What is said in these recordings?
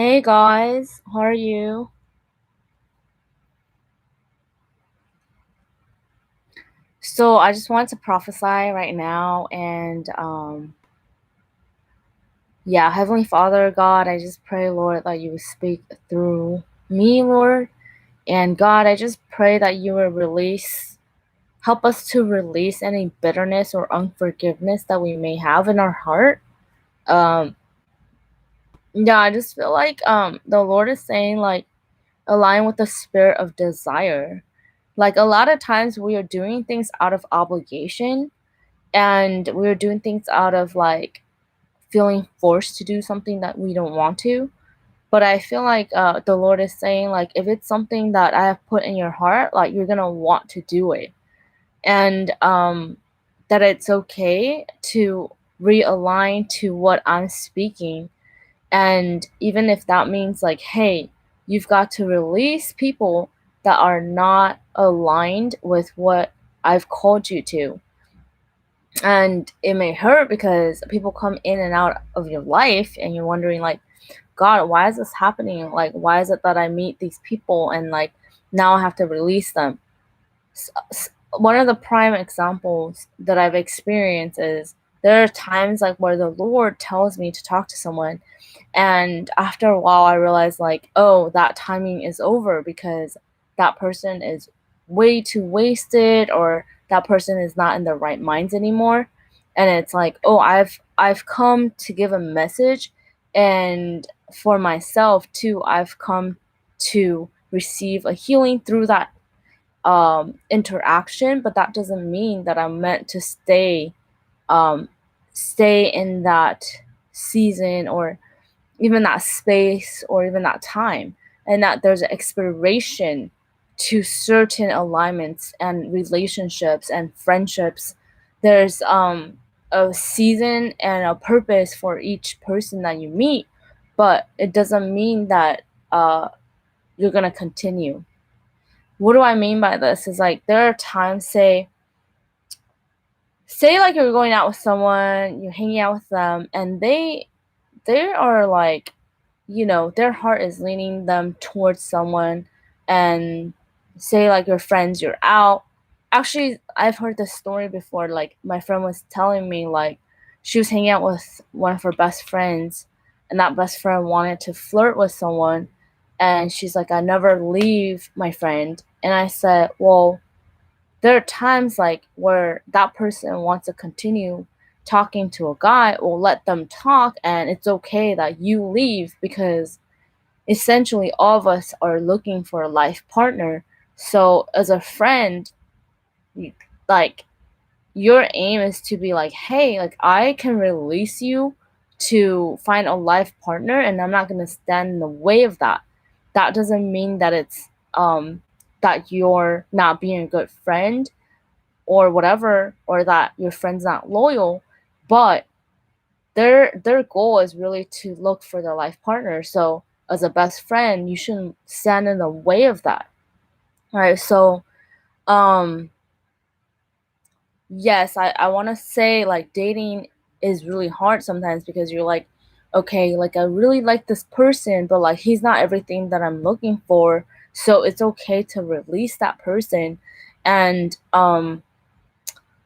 Hey guys, how are you? So I just wanted to prophesy right now and yeah, Heavenly Father God, I just pray, Lord, that you would speak through me, Lord. And God, I just pray that you will help us to release any bitterness or unforgiveness that we may have in our heart. Um yeah, I just feel like the Lord is saying like align with the spirit of desire. Like a lot of times we are doing things out of obligation and we're doing things out of like feeling forced to do something that we don't want to. But I feel like the Lord is saying like if it's something that I have put in your heart, like you're gonna want to do it, and that it's okay to realign to what I'm speaking, and even if that means like, hey, you've got to release people that are not aligned with what I've called you to. And it may hurt because people come in and out of your life and you're wondering like, God, why is this happening? Like, why is it that I meet these people and like now I have to release them? One of the prime examples that I've experienced is there are times like where the Lord tells me to talk to someone, and after a while I realize like, oh, that timing is over because that person is way too wasted, or that person is not in the right minds anymore. And it's like, oh, I've come to give a message, and for myself too, I've come to receive a healing through that interaction, but that doesn't mean that I'm meant to um, stay in that season or even that space or even that time, and that there's an expiration to certain alignments and relationships and friendships. There's a season and a purpose for each person that you meet, but it doesn't mean that you're gonna continue. What do I mean by this is like there are times, say like you're going out with someone, you're hanging out with them, and they are like, their heart is leaning them towards someone. And say like your friends, you're out. Actually, I've heard this story before. Like my friend was telling me like she was hanging out with one of her best friends, and that best friend wanted to flirt with someone, and she's like, I never leave my friend. And I said, well, there are times like where that person wants to continue talking to a guy, or let them talk, and it's okay that you leave because essentially all of us are looking for a life partner. So as a friend, like your aim is to be like, hey, like I can release you to find a life partner, and I'm not going to stand in the way of that. That doesn't mean that it's that you're not being a good friend or whatever, or that your friend's not loyal, but their goal is really to look for their life partner. So as a best friend, you shouldn't stand in the way of that. All right. So um yes, I want to say like dating is really hard sometimes because you're like, okay, like I really like this person, but like he's not everything that I'm looking for. So it's okay to release that person. And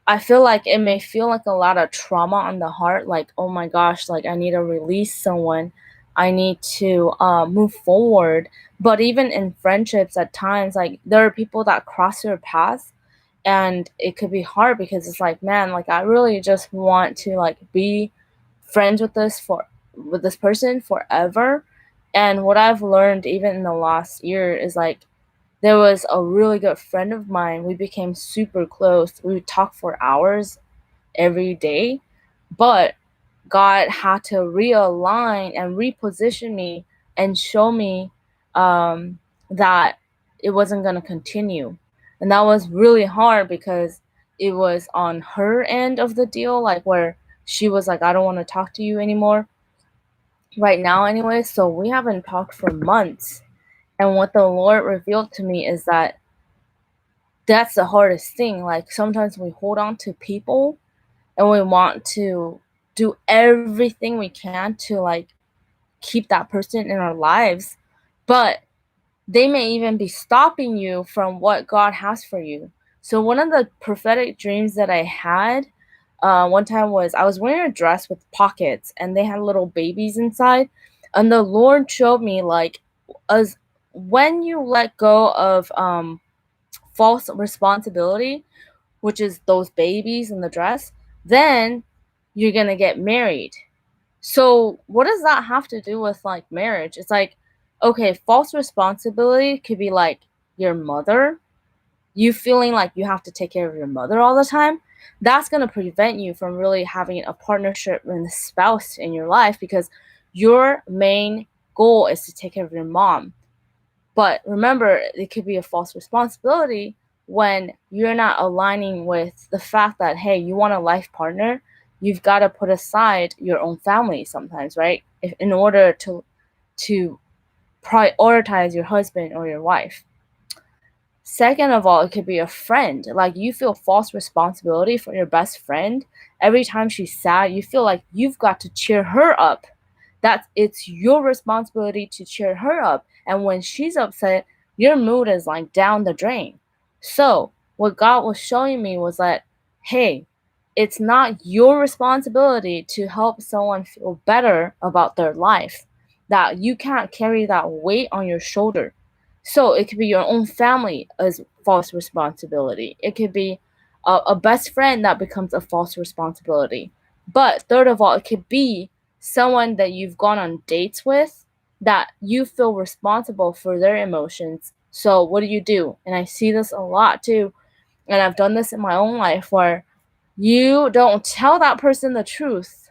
I feel like it may feel like a lot of trauma on the heart, like, oh my gosh, like I need to release someone. I need to move forward. But even in friendships, at times, like there are people that cross your path, and it could be hard because it's like, man, like I really just want to like be friends with this person forever. And what I've learned even in the last year is like there was a really good friend of mine. We became super close. We would talk for hours every day, but God had to realign and reposition me and show me that it wasn't going to continue. And that was really hard because it was on her end of the deal, like where she was like, I don't want to talk to you anymore right now, anyway. So we haven't talked for months. And what the Lord revealed to me is that that's the hardest thing. Like sometimes we hold on to people and we want to do everything we can to like keep that person in our lives, but they may even be stopping you from what God has for you. So one of the prophetic dreams that I had one time was I was wearing a dress with pockets and they had little babies inside, and the Lord showed me like, as when you let go of false responsibility, which is those babies in the dress, then you're gonna get married. So what does that have to do with like marriage? It's like, okay, false responsibility could be like your mother, you feeling like you have to take care of your mother all the time. That's going to prevent you from really having a partnership and a spouse in your life, because your main goal is to take care of your mom. But remember, it could be a false responsibility when you're not aligning with the fact that, hey, you want a life partner, you've got to put aside your own family sometimes, right? If, in order to prioritize your husband or your wife. Second of all, it could be a friend. Like you feel false responsibility for your best friend. Every time she's sad, you feel like you've got to cheer her up. That it's your responsibility to cheer her up. And when she's upset, your mood is like down the drain. So, what God was showing me was that, hey, it's not your responsibility to help someone feel better about their life. That you can't carry that weight on your shoulder. So it could be your own family as false responsibility. It could be a best friend that becomes a false responsibility. But third of all, it could be someone that you've gone on dates with that you feel responsible for their emotions. So what do? And I see this a lot too. And I've done this in my own life where you don't tell that person the truth,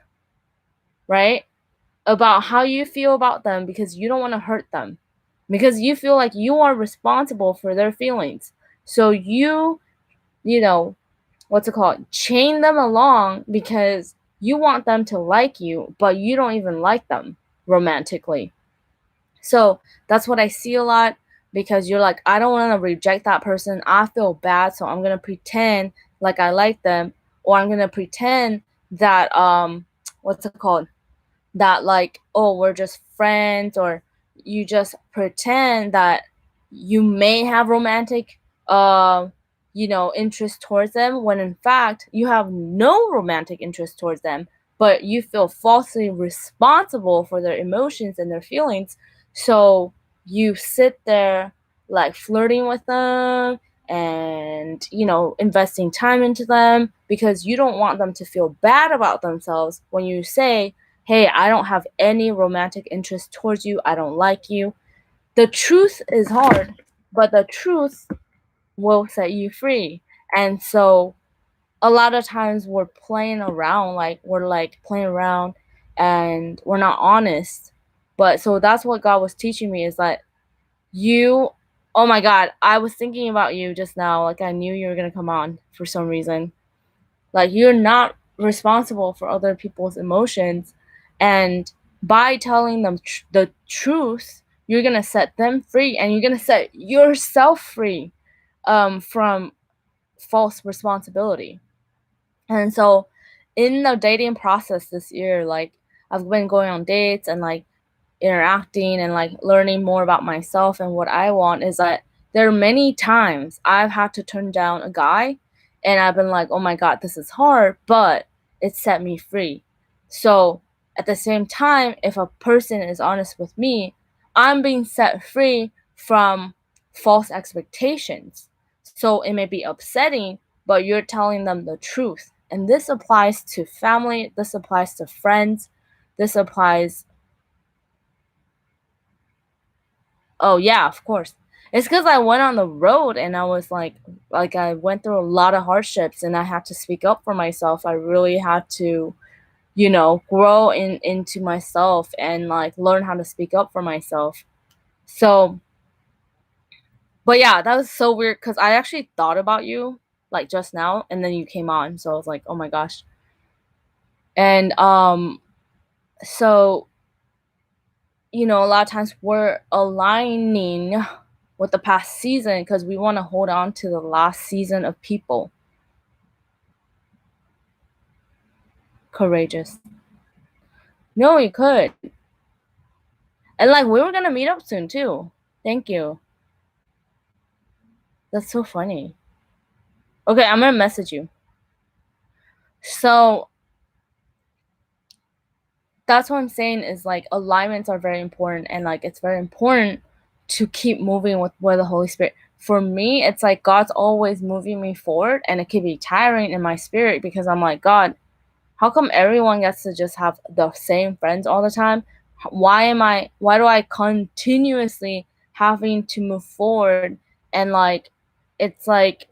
right? About how you feel about them because you don't want to hurt them, because you feel like you are responsible for their feelings. So you know, what's it called? Chain them along because you want them to like you, but you don't even like them romantically. So that's what I see a lot, because you're like, I don't want to reject that person. I feel bad, so I'm going to pretend like I like them, or I'm going to pretend that what's it called? That like, oh, we're just friends, or you just pretend that you may have romantic uh interest towards them, when in fact you have no romantic interest towards them, but you feel falsely responsible for their emotions and their feelings. So you sit there like flirting with them and investing time into them because you don't want them to feel bad about themselves when you say, hey, I don't have any romantic interest towards you, I don't like you. The truth is hard, but the truth will set you free. And so a lot of times we're playing around, and we're not honest. But so that's what God was teaching me, is that you, oh my God, I was thinking about you just now. Like I knew you were going to come on for some reason. Like you're not responsible for other people's emotions, and by telling them the truth, you're gonna set them free, and you're gonna set yourself free from false responsibility. And so, in the dating process this year, like I've been going on dates and like interacting and like learning more about myself and what I want, is that there are many times I've had to turn down a guy and I've been like, oh my God, this is hard, but it set me free. So at the same time, if a person is honest with me, I'm being set free from false expectations. So it may be upsetting, but you're telling them the truth. And this applies to family, this applies to friends, this applies. Oh yeah, of course. It's because I went on the road and I was like I went through a lot of hardships and I had to speak up for myself. I really had to, grow into myself and like learn how to speak up for myself. So, but yeah, that was so weird because I actually thought about you like just now, and then you came on, so I was like, oh my gosh. And so a lot of times we're aligning with the past season because we want to hold on to the last season of people. Courageous. No, you could. And like we were gonna meet up soon too. Thank you. That's so funny. Okay, I'm gonna message you. So that's what I'm saying is like alignments are very important, and like it's very important to keep moving with where the Holy Spirit. For me, it's like God's always moving me forward, and it can be tiring in my spirit because I'm like, God, how come everyone gets to just have the same friends all the time? Why do I continuously having to move forward, and like it's like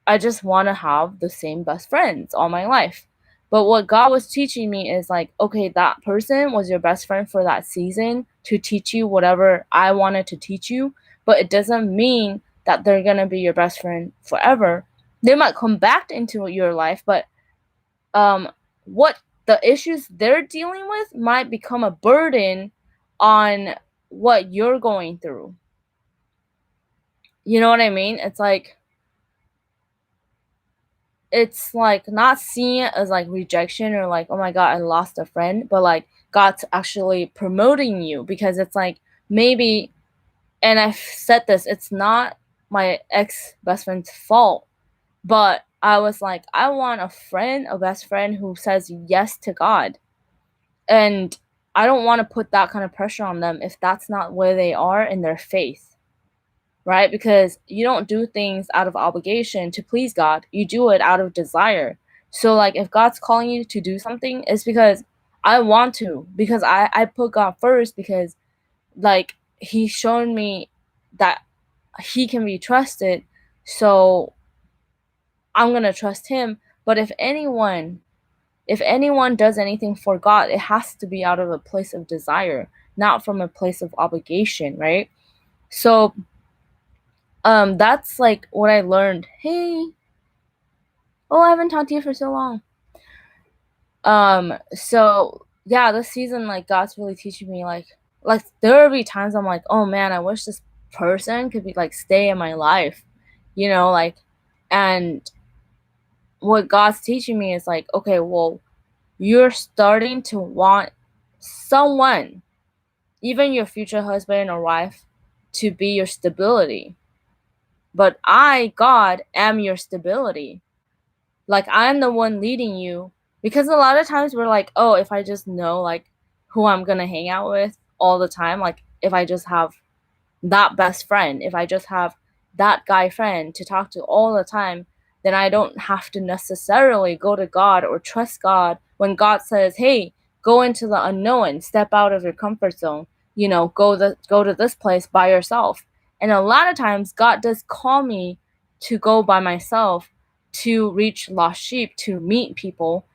I just want to have the same best friends all my life. But what God was teaching me is like, okay, that person was your best friend for that season to teach you whatever I wanted to teach you, but it doesn't mean that they're going to be your best friend forever. They might come back into your life, but what the issues they're dealing with might become a burden on what you're going through. You know what I mean? It's like not seeing it as like rejection or like, oh my god, I lost a friend, but like God's actually promoting you, because it's like maybe, and I've said this, it's not my ex best friend's fault, but I was like, I want a best friend who says yes to God. And I don't want to put that kind of pressure on them if that's not where they are in their faith, right? Because you don't do things out of obligation to please God, you do it out of desire. So, like, if God's calling you to do something, it's because I want to, because I put God first, because, like, He's shown me that He can be trusted. So, I'm going to trust Him. But if anyone does anything for God, it has to be out of a place of desire, not from a place of obligation, right? So that's like what I learned. Hey, oh, I haven't talked to you for so long. So yeah, this season, like, God's really teaching me, like there will be times I'm like, oh man, I wish this person could be like stay in my life, like, and what God's teaching me is like, okay, well, you're starting to want someone, even your future husband or wife, to be your stability. But I, God, am your stability. Like, I'm the one leading you. Because a lot of times we're like, oh, if I just know, like, who I'm going to hang out with all the time, like, if I just have that best friend, if I just have that guy friend to talk to all the time, then I don't have to necessarily go to God or trust God when God says, hey, go into the unknown, step out of your comfort zone, go to this place by yourself. And a lot of times God does call me to go by myself, to reach lost sheep, to meet people,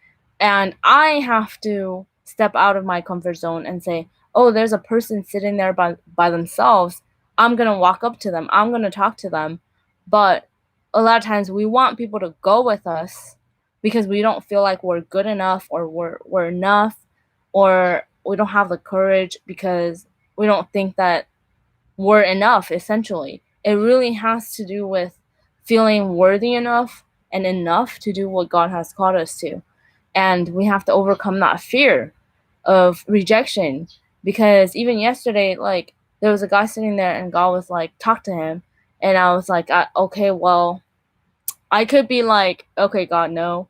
and I have to step out of my comfort zone and say, oh, there's a person sitting there by themselves. I'm going to walk up to them. I'm going to talk to them. But a lot of times we want people to go with us because we don't feel like we're good enough, or we're enough, or we don't have the courage because we don't think that we're enough, essentially. It really has to do with feeling worthy enough and enough to do what God has called us to. And we have to overcome that fear of rejection, because even yesterday, like, there was a guy sitting there and God was like, talk to him. And I was like, okay, well, I could be like, okay, God, no.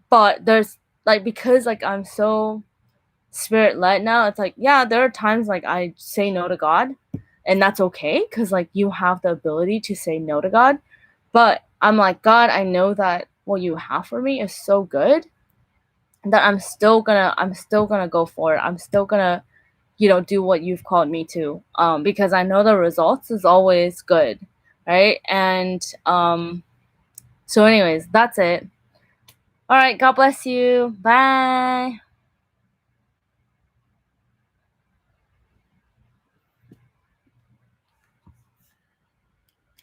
But there's like, because like I'm so spirit led now, it's like, yeah, there are times like I say no to God, and that's okay, because like you have the ability to say no to God. But I'm like, God, I know that what you have for me is so good that I'm still gonna go for it. I'm still gonna, do what you've called me to, because I know the results is always good, right? And so anyways, that's it. All right, God bless you. Bye.